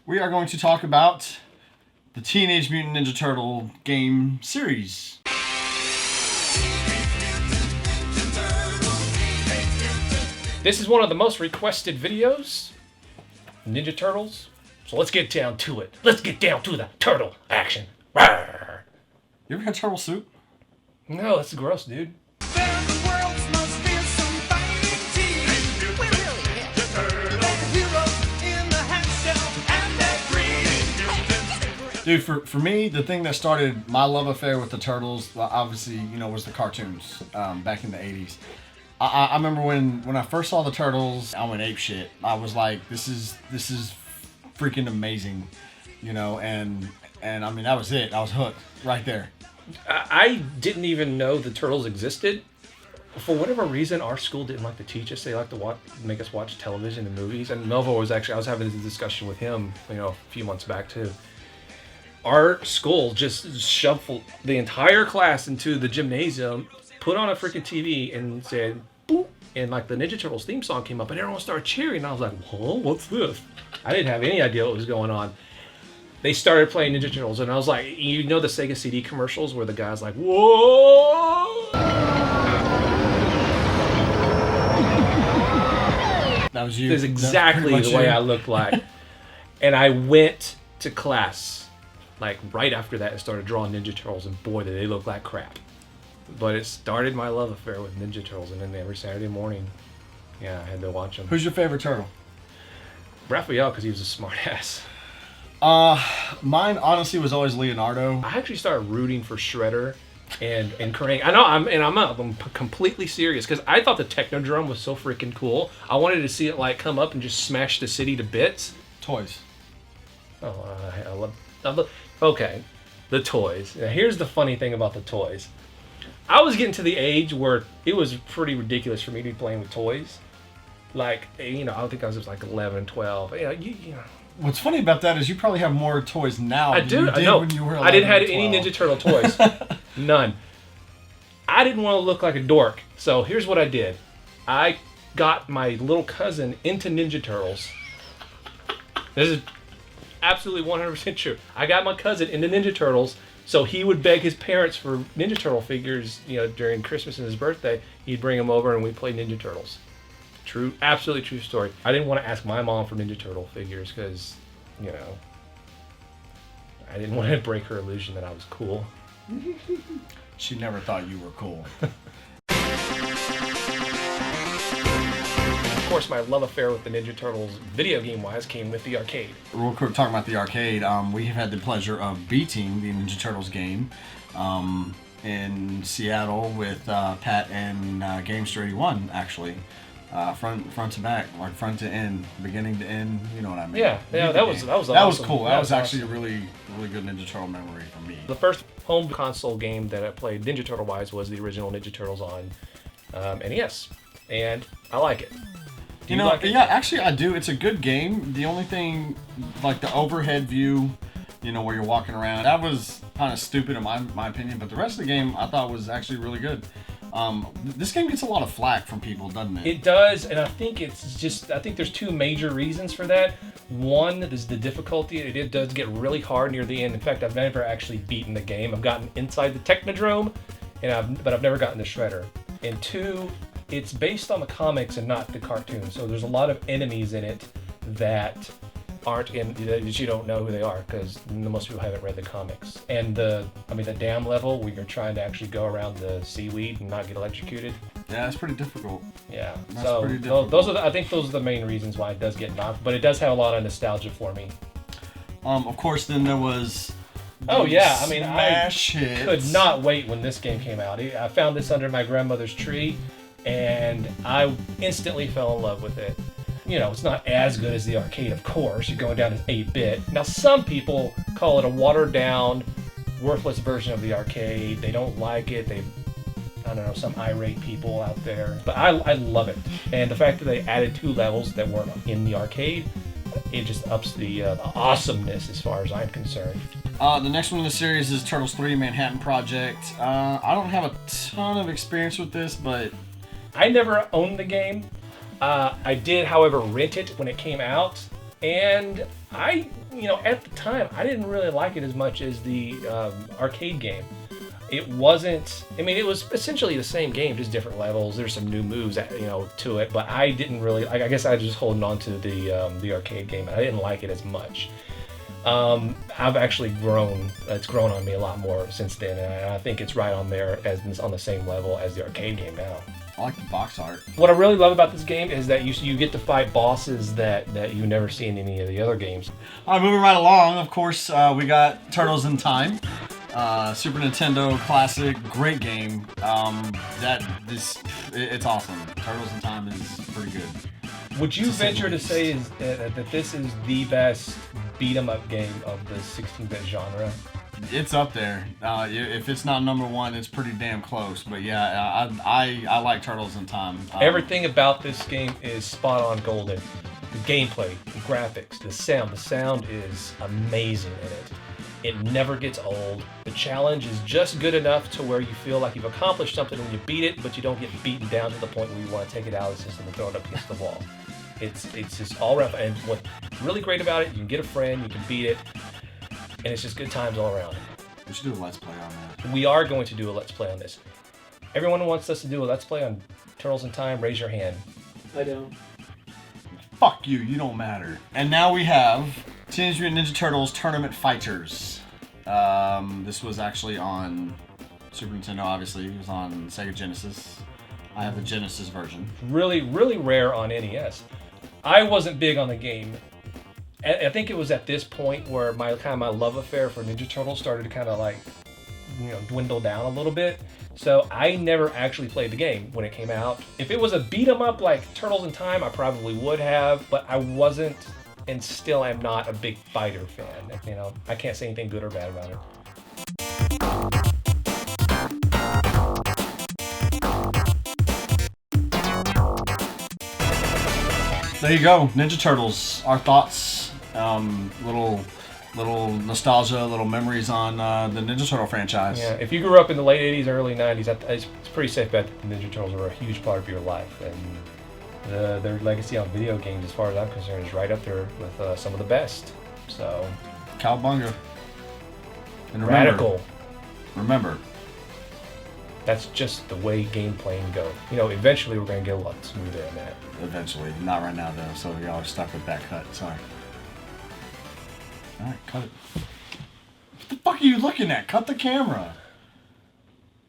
we are going to talk about the Teenage Mutant Ninja Turtle game series. This is one of the most requested videos, Ninja Turtles. So let's get down to it. Let's get down to the turtle action. Rawr. You ever had turtle soup? No, that's gross, dude. Dude, for me, the thing that started my love affair with the Turtles, well, obviously, was the cartoons back in the 80s. I remember when I first saw the Turtles, I went ape shit. I was like, this is freaking amazing, and I mean, that was it. I was hooked right there. I didn't even know the Turtles existed. For whatever reason, our school didn't like to teach us. They liked to make us watch television and movies. And Melvo was I was having this discussion with him, a few months back too. Our school just shuffled the entire class into the gymnasium, put on a freaking TV, and said, boop, and like the Ninja Turtles theme song came up, and everyone started cheering. And I was like, whoa, what's this? I didn't have any idea what was going on. They started playing Ninja Turtles, and I was like, the Sega CD commercials where the guy's like, whoa! That was you. That's exactly the way I looked like. And I went to class like right after that and started drawing Ninja Turtles, and boy, did they look like crap. But it started my love affair with Ninja Turtles, and then every Saturday morning, I had to watch them. Who's your favorite turtle? Raphael, because he was a smart ass. Mine honestly was always Leonardo. I actually started rooting for Shredder and Krang. I know, I'm completely serious, because I thought the Technodrome was so freaking cool. I wanted to see it like come up and just smash the city to bits. Toys. Oh, I love. Okay, the toys. Now, here's the funny thing about the toys. I was getting to the age where it was pretty ridiculous for me to be playing with toys. Like, I think I was like 11, 12. What's funny about that is you probably have more toys now than you did when you were 11 I didn't have or 12. any Ninja Turtle toys. None. I didn't want to look like a dork, so here's what I did. I got my little cousin into Ninja Turtles. This is absolutely 100% true. I got my cousin into Ninja Turtles, so he would beg his parents for Ninja Turtle figures, during Christmas and his birthday. He'd bring them over and we'd play Ninja Turtles. True, absolutely true story. I didn't want to ask my mom for Ninja Turtle figures because, I didn't want to break her illusion that I was cool. She never thought you were cool. Of course, my love affair with the Ninja Turtles, video game-wise, came with the arcade. Real quick, talking about the arcade, we have had the pleasure of beating the Ninja Turtles game in Seattle with Pat and Gamester 81, actually. Front to back, like front to end, beginning to end, you know what I mean? Yeah, that was awesome. That was cool. That was actually a really, really good Ninja Turtle memory for me. The first home console game that I played Ninja Turtle-wise was the original Ninja Turtles on NES, and I like it. Do you like it? Yeah, actually I do. It's a good game. The only thing, like the overhead view, where you're walking around, that was kind of stupid in my opinion, but the rest of the game I thought was actually really good. This game gets a lot of flack from people, doesn't it? It does, and I think there's two major reasons for that. One is the difficulty. It does get really hard near the end. In fact, I've never actually beaten the game. I've gotten inside the Technodrome, but I've never gotten the Shredder. And two, it's based on the comics and not the cartoon, so there's a lot of enemies in it that that you don't know who they are, because most people haven't read the comics. And the dam level where you're trying to actually go around the seaweed and not get electrocuted. Yeah, it's pretty difficult. Yeah, that's pretty difficult. I think those are the main reasons why it does get knocked, but it does have a lot of nostalgia for me. Of course, then there was. Oh yeah, I could not wait when this game came out. I found this under my grandmother's tree, and I instantly fell in love with it. It's not as good as the arcade, of course. You're going down to 8-bit. Now, some people call it a watered-down, worthless version of the arcade. They don't like it. Some irate people out there. But I love it. And the fact that they added 2 levels that weren't in the arcade, it just ups the awesomeness as far as I'm concerned. The next one in the series is Turtles 3 Manhattan Project. I don't have a ton of experience with this, but... I never owned the game. I did, however, rent it when it came out. And at the time, I didn't really like it as much as the arcade game. It wasn't. I mean, it was essentially the same game, just different levels. There's some new moves, to it. But I didn't really. I guess I was just holding on to the arcade game. I didn't like it as much. I've actually grown. It's grown on me a lot more since then, and I think it's right on there as on the same level as the arcade game now. I like the box art. What I really love about this game is that you get to fight bosses that you never see in any of the other games. All right, moving right along. Of course, we got Turtles in Time. Super Nintendo classic, great game. It's awesome. Turtles in Time is pretty good. Would you venture to say that this is the best beat 'em up game of the 16-bit genre? It's up there. If it's not number one, it's pretty damn close. But yeah, I like Turtles in Time. Everything about this game is spot on golden. The gameplay, the graphics, the sound. The sound is amazing in it. It never gets old. The challenge is just good enough to where you feel like you've accomplished something when you beat it, but you don't get beaten down to the point where you want to take it out of the system and throw it up against the wall. It's just all around. And what's really great about it, you can get a friend, you can beat it, and it's just good times all around. We should do a Let's Play on that. We are going to do a Let's Play on this. Everyone who wants us to do a Let's Play on Turtles in Time, raise your hand. I don't. Fuck you, you don't matter. And now we have Teenage Mutant Ninja Turtles Tournament Fighters. This was actually on Super Nintendo, obviously. It was on Sega Genesis. I have the Genesis version. Really, really rare on NES. I wasn't big on the game. I think it was at this point where my love affair for Ninja Turtles started to kind of like, dwindle down a little bit. So I never actually played the game when it came out. If it was a beat 'em up like Turtles in Time, I probably would have, but I wasn't, and still am not a big fighter fan. I can't say anything good or bad about it. There you go, Ninja Turtles. Our thoughts, little nostalgia, little memories on the Ninja Turtle franchise. Yeah, if you grew up in the late 80s, early 90s, it's pretty safe bet that the Ninja Turtles were a huge part of your life. And their legacy on video games, as far as I'm concerned, is right up there with some of the best. So, Cowabunga. And radical. Remember. That's just the way game playing go. Eventually we're going to get a lot smoother than that. Eventually. Not right now, though, so y'all are stuck with that cut. Sorry. Alright, cut it. What the fuck are you looking at? Cut the camera.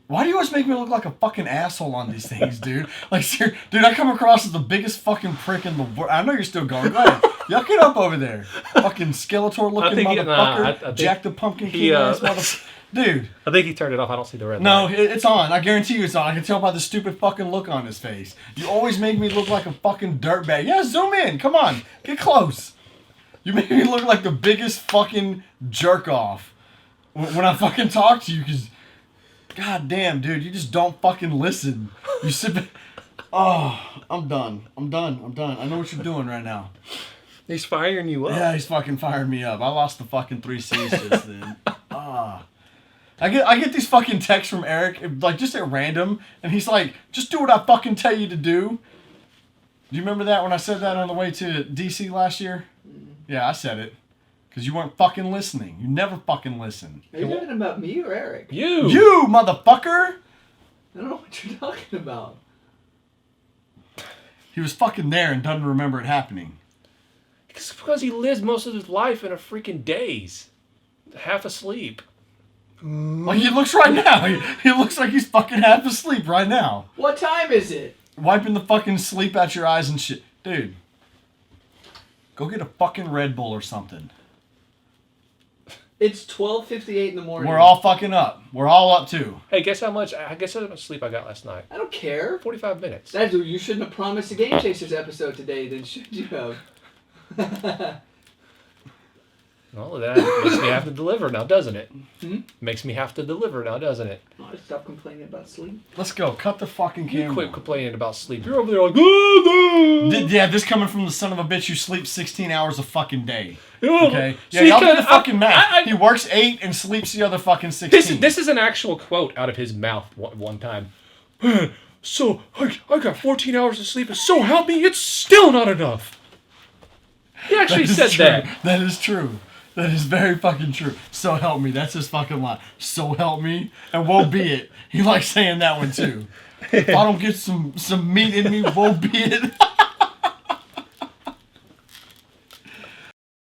Why do you always make me look like a fucking asshole on these things, dude? Like, dude, I come across as the biggest fucking prick in the world. I know you're still going. Go ahead. Yuck it up over there. Fucking Skeletor looking motherfucker. Jack the Pumpkin King ass motherfucker. Dude. I think he turned it off. I don't see the red light. No, light. It's on. I guarantee you it's on. I can tell by the stupid fucking look on his face. You always make me look like a fucking dirtbag. Yeah, zoom in. Come on. Get close. You make me look like the biggest fucking jerk off when I fucking talk to you, because god damn, dude, you just don't fucking listen. You sit back. Oh, I'm done. I know what you're doing right now. He's firing you up. Yeah, he's fucking firing me up. I lost the fucking 3 C's since then. I get these fucking texts from Eric, like just at random, and he's like, just do what I fucking tell you to do. Do you remember that when I said that on the way to DC last year? Yeah, I said it. Because you weren't fucking listening. You never fucking listen. Are you talking about me or Eric? You, motherfucker! I don't know what you're talking about. He was fucking there and doesn't remember it happening. It's because he lives most of his life in a freaking daze. Half asleep. Like he looks right now. He looks like he's fucking half asleep right now. What time is it? Wiping the fucking sleep out your eyes and shit. Dude. Go get a fucking Red Bull or something. It's 12:58 in the morning. We're all fucking up. We're all up too. Hey, guess how much sleep I got last night? I don't care. 45 minutes. You shouldn't have promised a Game Chasers episode today, then should you have? Well, that makes me have to deliver now, doesn't it? Makes me have to deliver now, doesn't it? Oh, stop complaining about sleep. Let's go. Cut the fucking camera. You quit complaining about sleep. You're over there like, oh, no. Yeah, this coming from the son of a bitch who sleeps 16 hours a fucking day. Oh, okay? Yeah, y'all do the fucking math. He works 8 and sleeps the other fucking 16. This is an actual quote out of his mouth one time. Man, so I got 14 hours of sleep, and so help me, it's still not enough. He actually That is said true. that. That is true. That is very fucking true. So help me. That's his fucking line. So help me. And woe be it. He likes saying that one too. If I don't get some meat in me, woe be it.